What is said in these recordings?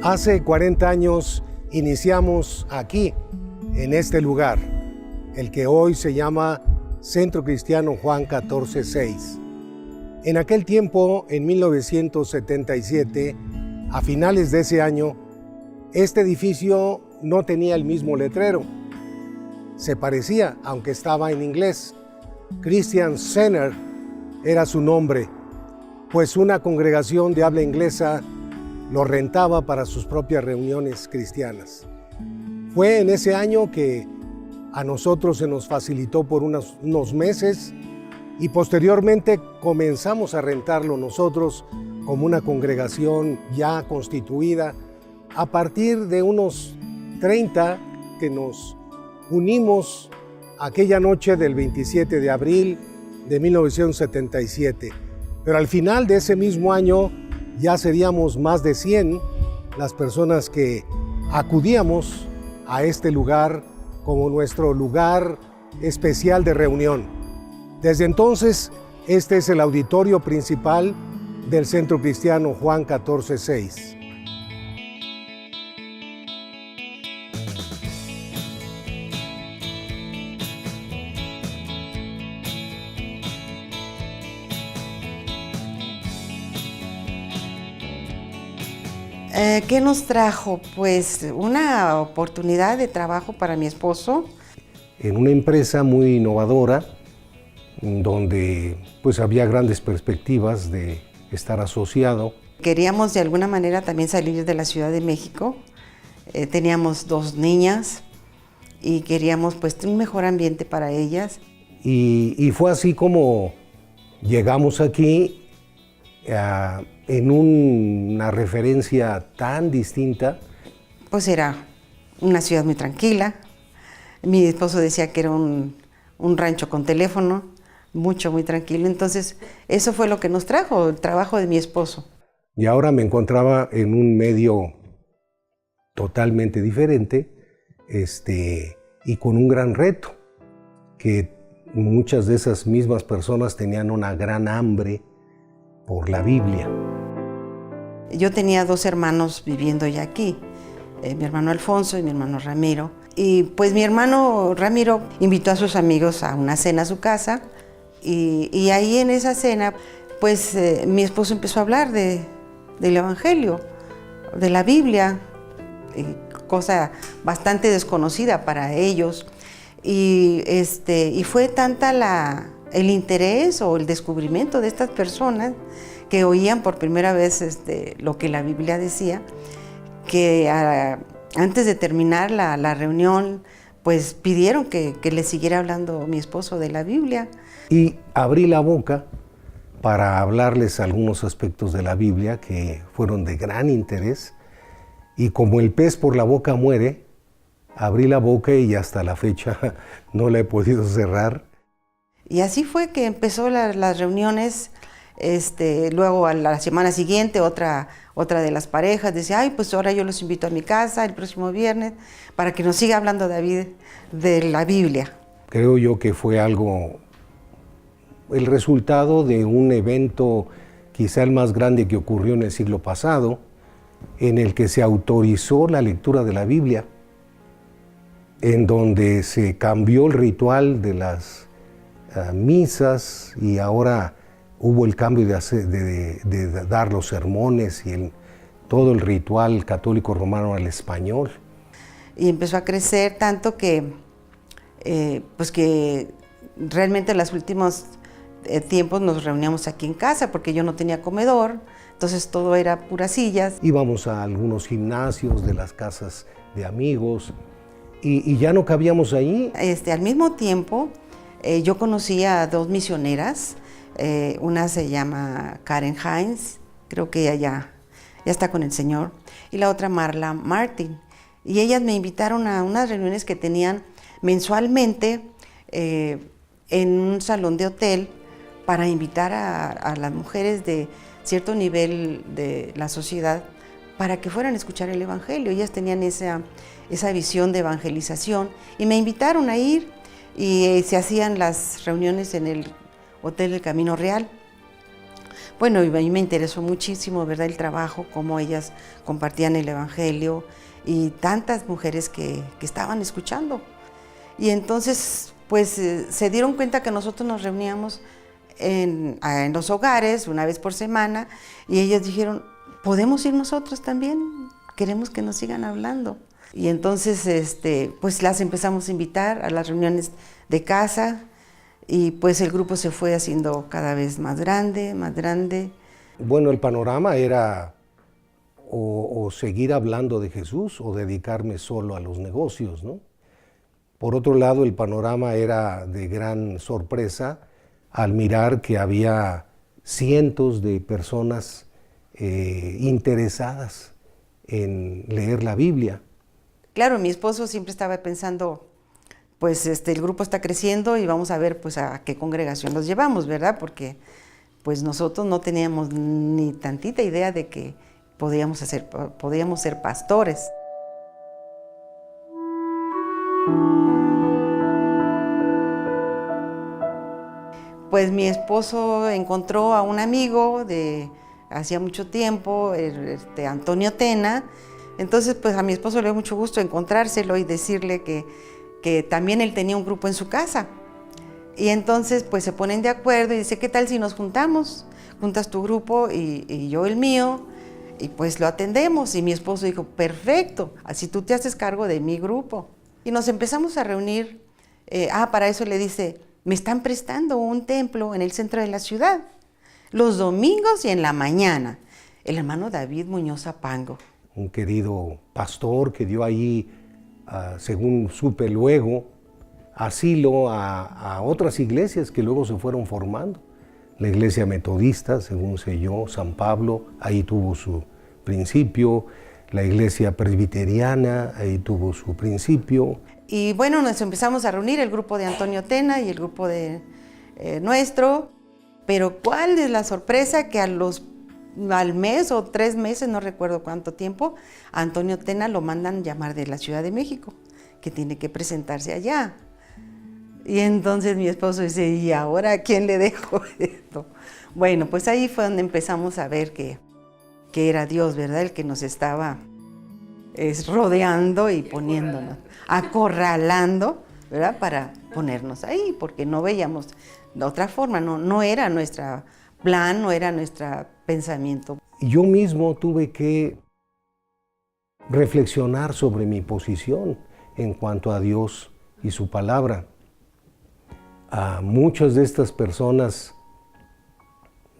Hace 40 años iniciamos aquí, en este lugar, el que hoy se llama Centro Cristiano Juan 14:6. En aquel tiempo, en 1977, a finales de ese año, este edificio no tenía el mismo letrero. Se parecía, aunque estaba en inglés. Christian Center era su nombre, pues una congregación de habla inglesa lo rentaba para sus propias reuniones cristianas. Fue en ese año que a nosotros se nos facilitó por unos meses y posteriormente comenzamos a rentarlo nosotros como una congregación ya constituida a partir de unos 30 que nos unimos aquella noche del 27 de abril de 1977. Pero al final de ese mismo año ya seríamos más de 100 las personas que acudíamos a este lugar como nuestro lugar especial de reunión. Desde entonces, este es el auditorio principal del Centro Cristiano Juan 14:6. ¿Qué nos trajo? Pues una oportunidad de trabajo para mi esposo. En una empresa muy innovadora, donde pues había grandes perspectivas de estar asociado. Queríamos de alguna manera también salir de la Ciudad de México. Teníamos 2 niñas y queríamos pues un mejor ambiente para ellas. Y fue así como llegamos aquí en una referencia tan distinta. Pues era una ciudad muy tranquila. Mi esposo decía que era un rancho con teléfono, muy tranquilo. Entonces, eso fue lo que nos trajo, el trabajo de mi esposo. Y ahora me encontraba en un medio totalmente diferente, y con un gran reto, que muchas de esas mismas personas tenían una gran hambre por la Biblia. Yo tenía 2 hermanos viviendo ya aquí, mi hermano Alfonso y mi hermano Ramiro. Y pues mi hermano Ramiro invitó a sus amigos a una cena a su casa y ahí en esa cena pues mi esposo empezó a hablar del Evangelio, de la Biblia, cosa bastante desconocida para ellos. Y fue tanta el interés o el descubrimiento de estas personas que oían por primera vez lo que la Biblia decía, que antes de terminar la reunión, pues pidieron que le siguiera hablando mi esposo de la Biblia. Y abrí la boca para hablarles algunos aspectos de la Biblia que fueron de gran interés. Y como el pez por la boca muere, abrí la boca y hasta la fecha no la he podido cerrar. Y así fue que empezó las reuniones. Luego a la semana siguiente otra de las parejas decía, ay, pues ahora yo los invito a mi casa el próximo viernes para que nos siga hablando David de la Biblia. Creo yo que fue el resultado de un evento quizá el más grande que ocurrió en el siglo pasado, en el que se autorizó la lectura de la Biblia, en donde se cambió el ritual de las misas y ahora hubo el cambio de dar los sermones y todo el ritual católico romano al español. Y empezó a crecer tanto que realmente en los últimos tiempos nos reuníamos aquí en casa porque yo no tenía comedor, entonces todo era puras sillas. Íbamos a algunos gimnasios de las casas de amigos y ya no cabíamos ahí. Al mismo tiempo, yo conocí a 2 misioneras. Una se llama Karen Hines, creo que ella ya está con el Señor, y la otra Marla Martin. Y ellas me invitaron a unas reuniones que tenían mensualmente en un salón de hotel para invitar a las mujeres de cierto nivel de la sociedad para que fueran a escuchar el Evangelio. Ellas tenían esa visión de evangelización y me invitaron a ir y se hacían las reuniones en el Hotel del Camino Real. Bueno, y a mí me interesó muchísimo, ¿verdad?, el trabajo, cómo ellas compartían el Evangelio y tantas mujeres que estaban escuchando. Y entonces, pues, se dieron cuenta que nosotros nos reuníamos en los hogares una vez por semana y ellas dijeron, ¿podemos ir nosotros también? Queremos que nos sigan hablando. Y entonces, pues, las empezamos a invitar a las reuniones de casa. Y pues el grupo se fue haciendo cada vez más grande, más grande. Bueno, el panorama era o seguir hablando de Jesús o dedicarme solo a los negocios, ¿no? Por otro lado, el panorama era de gran sorpresa al mirar que había cientos de personas interesadas en leer la Biblia. Claro, mi esposo siempre estaba pensando, pues el grupo está creciendo y vamos a ver pues a qué congregación los llevamos, ¿verdad? Porque pues nosotros no teníamos ni tantita idea de que podíamos ser pastores. Pues mi esposo encontró a un amigo de hacía mucho tiempo, Antonio Tena. Entonces pues a mi esposo le dio mucho gusto encontrárselo y decirle que también él tenía un grupo en su casa. Y entonces pues se ponen de acuerdo y dice, ¿qué tal si nos juntamos? Juntas tu grupo y yo el mío, y pues lo atendemos. Y mi esposo dijo, perfecto, así tú te haces cargo de mi grupo. Y nos empezamos a reunir. Para eso le dice, me están prestando un templo en el centro de la ciudad, los domingos y en la mañana. El hermano David Muñoz Zapango. Un querido pastor que dio ahí, según supe luego, asilo a otras iglesias que luego se fueron formando. La iglesia metodista, según sé yo, San Pablo, ahí tuvo su principio. La iglesia presbiteriana, ahí tuvo su principio. Y bueno, nos empezamos a reunir, el grupo de Antonio Tena y el grupo de nuestro. Pero ¿cuál es la sorpresa? Que al mes o 3 meses, no recuerdo cuánto tiempo, a Antonio Tena lo mandan llamar de la Ciudad de México, que tiene que presentarse allá. Y entonces mi esposo dice, ¿y ahora a quién le dejo esto? Bueno, pues ahí fue donde empezamos a ver que era Dios, ¿verdad?, el que nos estaba rodeando y poniéndonos, acorralando, ¿verdad?, para ponernos ahí, porque no veíamos de otra forma, no era nuestro plan, no era nuestro pensamiento. Yo mismo tuve que reflexionar sobre mi posición en cuanto a Dios y su palabra. A muchas de estas personas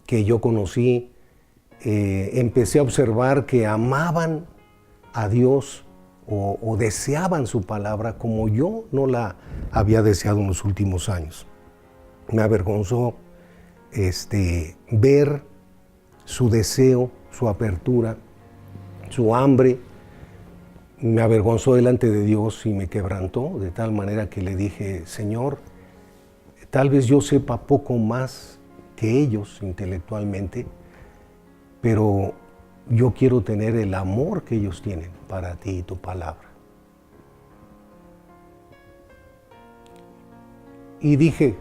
que yo conocí, empecé a observar que amaban a Dios o deseaban su palabra como yo no la había deseado en los últimos años. Me avergonzó ver su deseo, su apertura, su hambre. Me avergonzó delante de Dios y me quebrantó de tal manera que le dije, Señor, tal vez yo sepa poco más que ellos intelectualmente, pero yo quiero tener el amor que ellos tienen para ti y tu palabra. Y dije,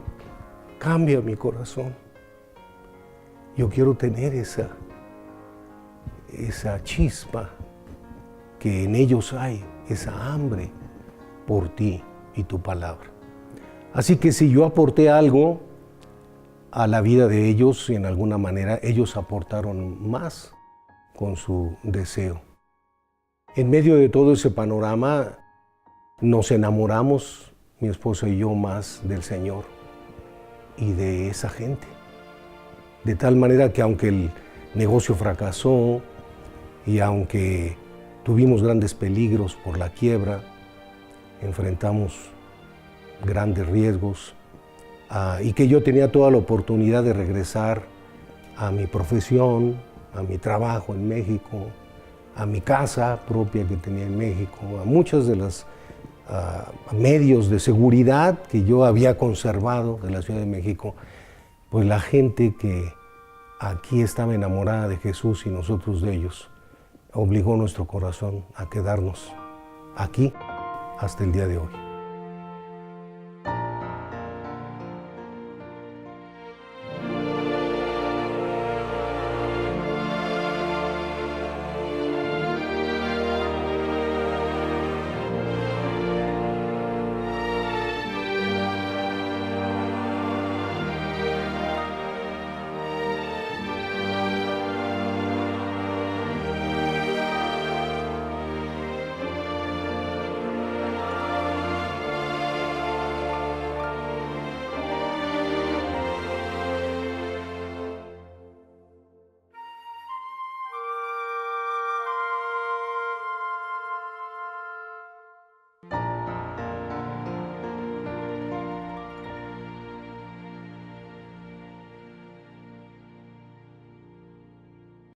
cambia mi corazón. Yo quiero tener esa chispa que en ellos hay, esa hambre por ti y tu palabra. Así que si yo aporté algo a la vida de ellos, en alguna manera ellos aportaron más con su deseo. En medio de todo ese panorama nos enamoramos, mi esposa y yo, más del Señor y de esa gente. De tal manera que aunque el negocio fracasó y aunque tuvimos grandes peligros por la quiebra, enfrentamos grandes riesgos, y que yo tenía toda la oportunidad de regresar a mi profesión, a mi trabajo en México, a mi casa propia que tenía en México, a muchos de los medios de seguridad que yo había conservado de la Ciudad de México. Pues la gente que aquí estaba enamorada de Jesús y nosotros de ellos, obligó nuestro corazón a quedarnos aquí hasta el día de hoy.